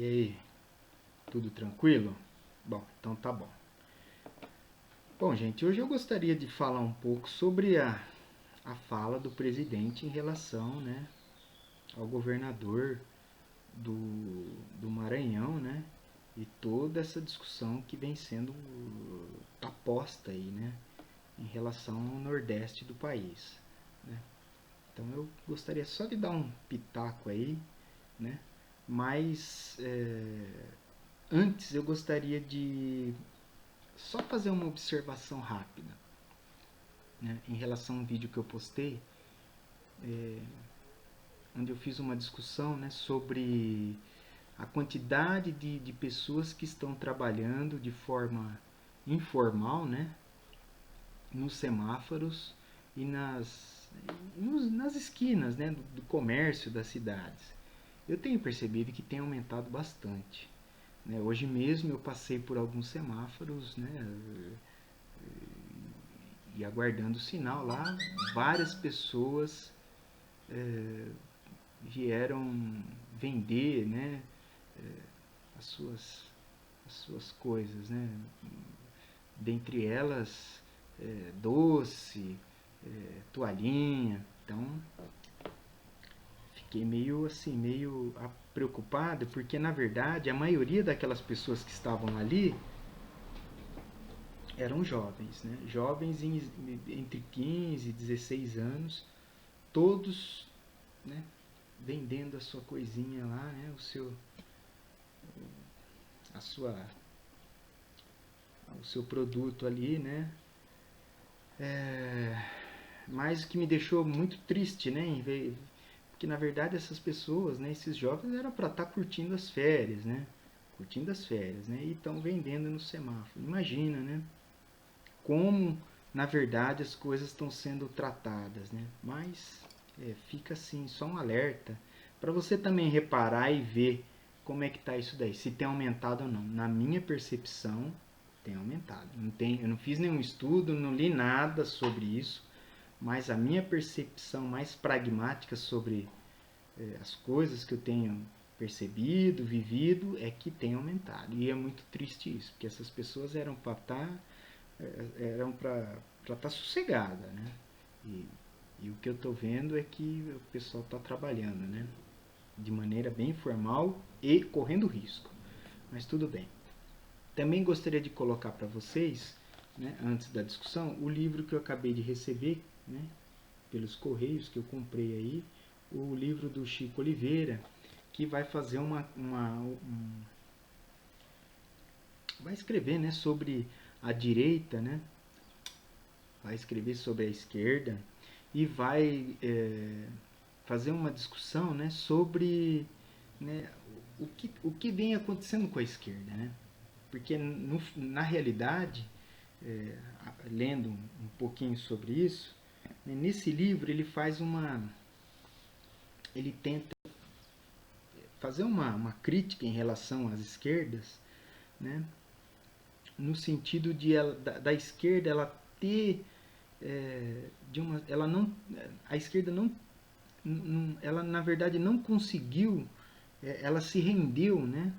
E aí, tudo tranquilo? Bom, então tá bom. Bom, gente, hoje eu gostaria de falar um pouco sobre a fala do presidente em relação, né, ao governador do Maranhão, né, e toda essa discussão que vem sendo posta aí, né, em relação ao nordeste do país, né. Então eu gostaria só de dar um pitaco aí, né, mas antes eu gostaria de só fazer uma observação rápida, né, em relação a um vídeo que eu postei, onde eu fiz uma discussão, né, sobre a quantidade de pessoas que estão trabalhando de forma informal, né, nos semáforos e nas esquinas, né, do comércio das cidades. Eu tenho percebido que tem aumentado bastante, né. Hoje mesmo eu passei por alguns semáforos, né, e aguardando o sinal lá, várias pessoas vieram vender, né, as suas, as suas coisas, né, dentre elas doce, toalhinha. Então fiquei meio assim, meio preocupado, porque na verdade a maioria daquelas pessoas que estavam ali eram jovens, né? Jovens entre 15 e 16 anos, todos, né, vendendo a sua coisinha lá, né, a sua, o seu produto ali, né. Mas o que me deixou muito triste, né, porque na verdade essas pessoas, né, esses jovens eram para estar curtindo as férias, né, e estão vendendo no semáforo. Imagina, né, como na verdade as coisas estão sendo tratadas, né. Mas fica assim, só um alerta para você também reparar e ver como é que está isso daí, se tem aumentado ou não. Na minha percepção, tem aumentado. Eu não fiz nenhum estudo, não li nada sobre isso, mas a minha percepção mais pragmática sobre as coisas que eu tenho percebido, vivido, é que tem aumentado. E é muito triste isso, porque essas pessoas eram para estar sossegada, né? E o que eu estou vendo é que o pessoal está trabalhando, né, de maneira bem formal e correndo risco. Mas tudo bem. Também gostaria de colocar para vocês, né, antes da discussão, o livro que eu acabei de receber, né, pelos correios, que eu comprei aí, o livro do Chico Oliveira, que vai fazer vai escrever, né, sobre a direita, né, vai escrever sobre a esquerda e vai fazer uma discussão, né, sobre, né, o que vem acontecendo com a esquerda, né? Porque na realidade, é, lendo um pouquinho sobre isso, né, nesse livro ele tenta fazer uma crítica em relação às esquerdas, né, no sentido de da esquerda ela ter ela não, a esquerda ela na verdade não conseguiu, ela se rendeu, né,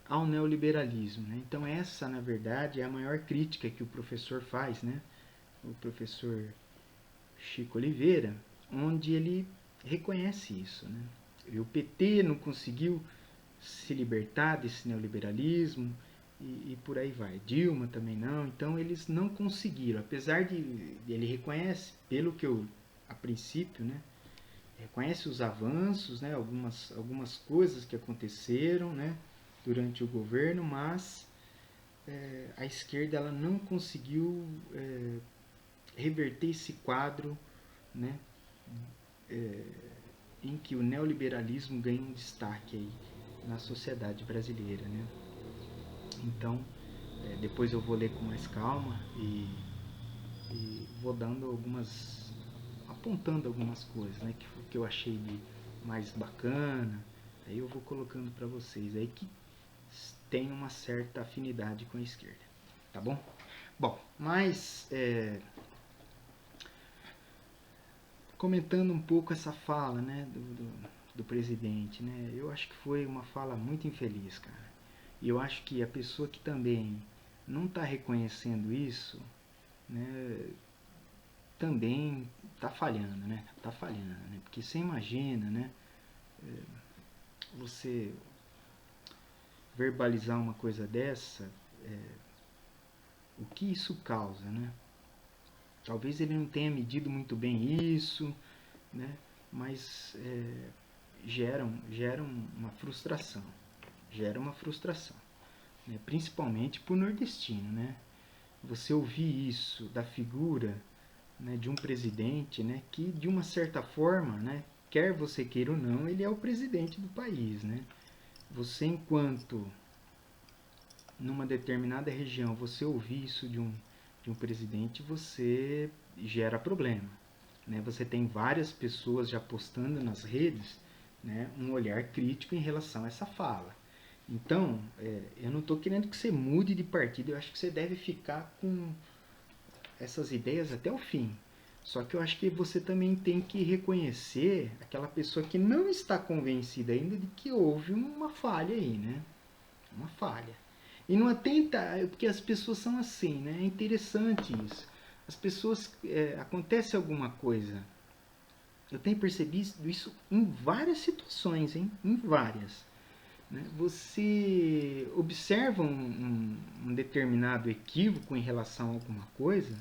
ao neoliberalismo, né? Então essa na verdade é a maior crítica que o professor faz, né, o professor Chico Oliveira, onde ele reconhece isso, né? E o PT não conseguiu se libertar desse neoliberalismo e por aí vai. Dilma também não. Então eles não conseguiram, apesar de ele reconhece, pelo que eu a princípio, né, reconhece os avanços, né, algumas coisas que aconteceram, né, durante o governo, mas a esquerda ela não conseguiu reverter esse quadro, né, em que o neoliberalismo ganha um destaque aí na sociedade brasileira, né? Então, depois eu vou ler com mais calma e vou dando apontando algumas coisas, né, que eu achei de mais bacana. Aí eu vou colocando para vocês aí que tem uma certa afinidade com a esquerda, tá bom? Bom, mas comentando um pouco essa fala, né, do presidente, né? Eu acho que foi uma fala muito infeliz, cara. E eu acho que a pessoa que também não está reconhecendo isso, né, também está falhando, né? Tá falhando, né? Porque você imagina, né? Você verbalizar uma coisa dessa, o que isso causa, né? Talvez ele não tenha medido muito bem isso, né? Mas gera uma frustração, né? Principalmente para o nordestino, né? Você ouvir isso da figura, né, de um presidente, né, que de uma certa forma, né, quer você queira ou não, ele é o presidente do país, né? Você enquanto numa determinada região, você ouvir isso de um presidente, você gera problema, né? Você tem várias pessoas já postando nas redes, né, um olhar crítico em relação a essa fala. Então, eu não estou querendo que você mude de partido, eu acho que você deve ficar com essas ideias até o fim. Só que eu acho que você também tem que reconhecer aquela pessoa que não está convencida ainda de que houve uma falha aí, né? Uma falha. E não atenta, porque as pessoas são assim, né? É interessante isso. As pessoas, acontece alguma coisa. Eu tenho percebido isso em várias situações, hein? Em várias. Né? Você observa um determinado equívoco em relação a alguma coisa,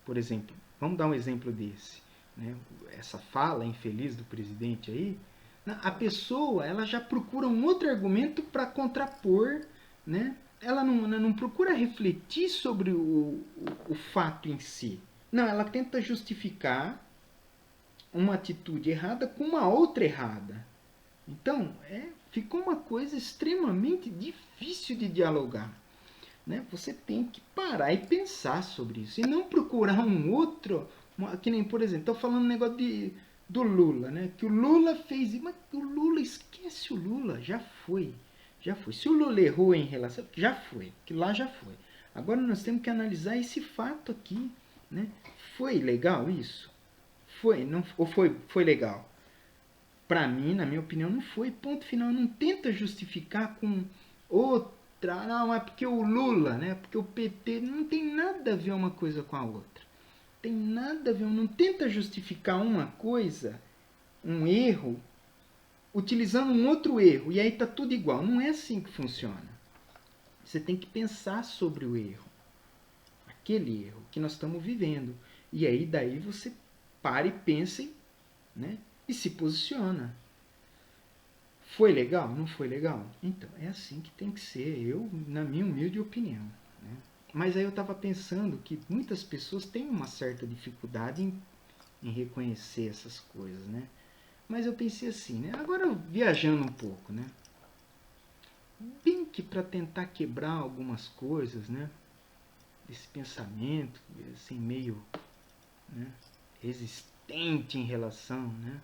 por exemplo, vamos dar um exemplo desse, né? Essa fala infeliz do presidente aí, a pessoa ela já procura um outro argumento para contrapor, né? Ela não procura refletir sobre o fato em si. Não, ela tenta justificar uma atitude errada com uma outra errada. Então, ficou uma coisa extremamente difícil de dialogar. Né? Você tem que parar e pensar sobre isso. E não procurar um outro. Que nem, por exemplo, estou falando um negócio do Lula, né? Que o Lula fez. Mas o Lula, esquece o Lula. Já foi. Já foi. Se o Lula errou em relação. Já foi. Que lá já foi. Agora nós temos que analisar esse fato aqui. Né? Foi legal isso? Foi. Não, ou foi legal? Para mim, na minha opinião, não foi. Ponto final. Não tenta justificar com outra. Não, é porque o Lula, né? Porque o PT não tem nada a ver uma coisa com a outra. Tem nada a ver. Não tenta justificar uma coisa, um erro, utilizando um outro erro. E aí tá tudo igual. Não é assim que funciona. Você tem que pensar sobre o erro. Aquele erro que nós estamos vivendo. E aí daí você para e pensa, né? E se posiciona. Foi legal? Não foi legal? Então, é assim que tem que ser, eu, na minha humilde opinião. Né? Mas aí eu estava pensando que muitas pessoas têm uma certa dificuldade em reconhecer essas coisas, né? Mas eu pensei assim, né? Agora viajando um pouco, né? Bem que para tentar quebrar algumas coisas, né? Desse pensamento, assim, meio, né, resistente em relação, né,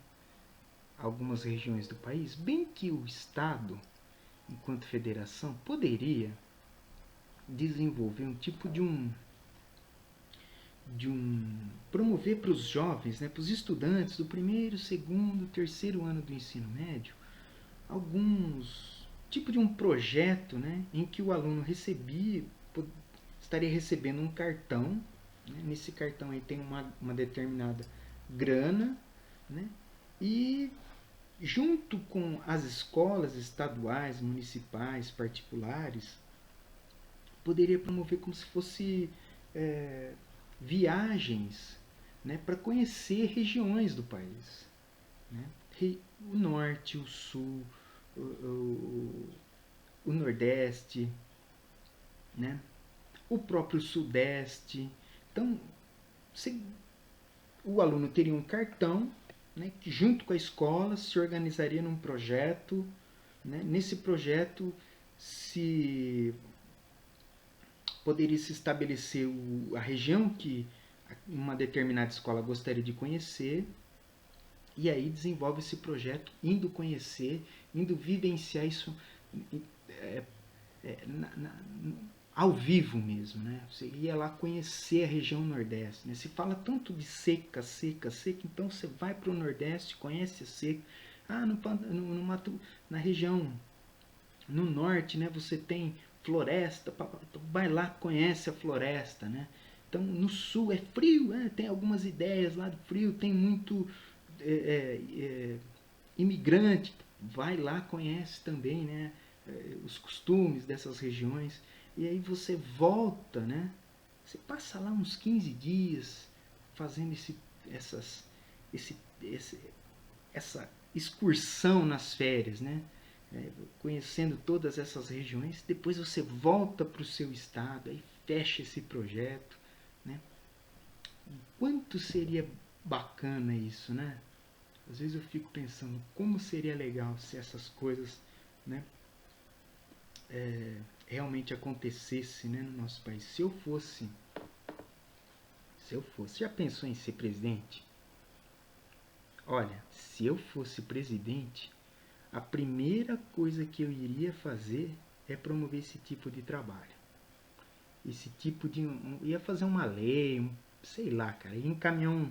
algumas regiões do país, bem que o Estado, enquanto federação, poderia desenvolver um tipo de um promover para os jovens, né, para os estudantes do primeiro, segundo, terceiro ano do ensino médio, alguns tipo de um projeto, né, em que o aluno estaria recebendo um cartão, né, nesse cartão aí tem uma determinada grana, né, e junto com as escolas estaduais, municipais, particulares, poderia promover como se fosse viagens, né, para conhecer regiões do país. Né? O norte, o sul, o nordeste, né? O próprio sudeste. Então, o aluno teria um cartão, né, que junto com a escola se organizaria num projeto. Né? Nesse projeto se poderia se estabelecer a região que uma determinada escola gostaria de conhecer, e aí desenvolve esse projeto indo conhecer, indo vivenciar isso ao vivo mesmo, né? Você ia lá conhecer a região Nordeste, né? Se fala tanto de seca, seca, seca, então você vai para o Nordeste, conhece a seca, Ah, na região, no norte, né, você tem floresta, então vai lá, conhece a floresta, né? Então, no sul é frio, né? Tem algumas ideias lá do frio, tem muito imigrante, vai lá, conhece também, né, os costumes dessas regiões, e aí você volta, né? Você passa lá uns 15 dias fazendo essas, essa excursão nas férias, né? Conhecendo todas essas regiões, depois você volta para o seu estado, aí fecha esse projeto, né? Quanto seria bacana isso, né? Às vezes eu fico pensando como seria legal se essas coisas, né, realmente acontecesse, né, no nosso país. Se eu fosse, já pensou em ser presidente? Olha, se eu fosse presidente, a primeira coisa que eu iria fazer é promover esse tipo de trabalho. Esse tipo de. Ia fazer uma lei, sei lá, cara, ia encaminhar um,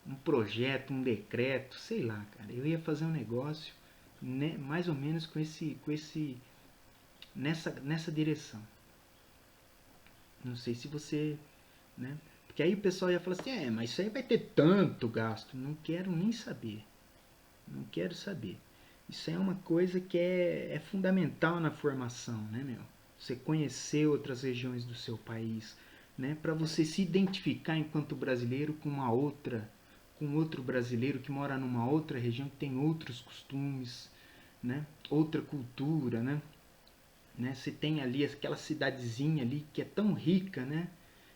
um projeto, um decreto, sei lá, cara. Eu ia fazer um negócio, né, mais ou menos nessa direção. Não sei se você, né? Porque aí o pessoal ia falar assim, mas isso aí vai ter tanto gasto. Não quero nem saber. Não quero saber. Isso é uma coisa que é fundamental na formação, né, meu? Você conhecer outras regiões do seu país, né? Para você se identificar enquanto brasileiro com outro brasileiro que mora numa outra região que tem outros costumes, né? Outra cultura, né? Você tem ali aquela cidadezinha ali que é tão rica, né?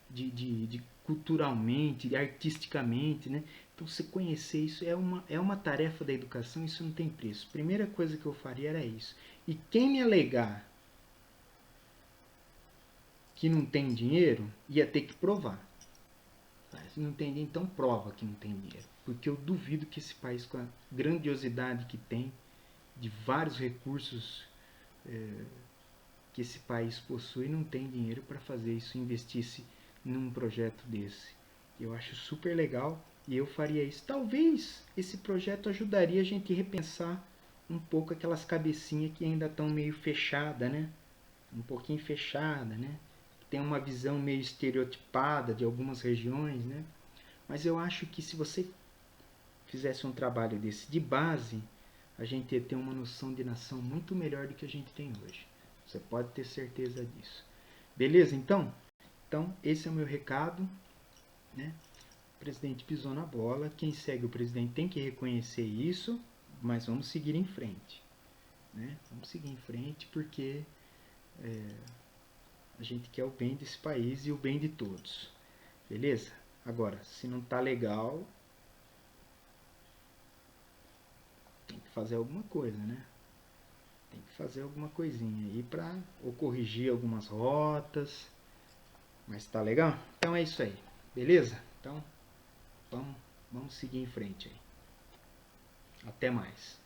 De culturalmente, de artisticamente, né? Então, você conhecer isso é uma tarefa da educação, isso não tem preço. Primeira coisa que eu faria era isso. E quem me alegar que não tem dinheiro, ia ter que provar. Se não tem dinheiro, então prova que não tem dinheiro. Porque eu duvido que esse país, com a grandiosidade que tem, de vários recursos que esse país possui, não tem dinheiro para fazer isso, investisse num projeto desse. Eu acho super legal e eu faria isso. Talvez esse projeto ajudaria a gente a repensar um pouco aquelas cabecinhas que ainda estão meio fechadas, né? Um pouquinho fechada, né? Tem uma visão meio estereotipada de algumas regiões, né? Mas eu acho que se você fizesse um trabalho desse de base, a gente ia ter uma noção de nação muito melhor do que a gente tem hoje. Você pode ter certeza disso. Beleza, então? Então, esse é o meu recado, né? O presidente pisou na bola. Quem segue o presidente tem que reconhecer isso, mas vamos seguir em frente, né? Vamos seguir em frente porque a gente quer o bem desse país e o bem de todos. Beleza? Agora, se não tá legal, tem que fazer alguma coisa, né? Tem que fazer alguma coisinha aí para ou corrigir algumas rotas. Mas tá legal? Então é isso aí. Beleza? Então vamos seguir em frente aí. Até mais.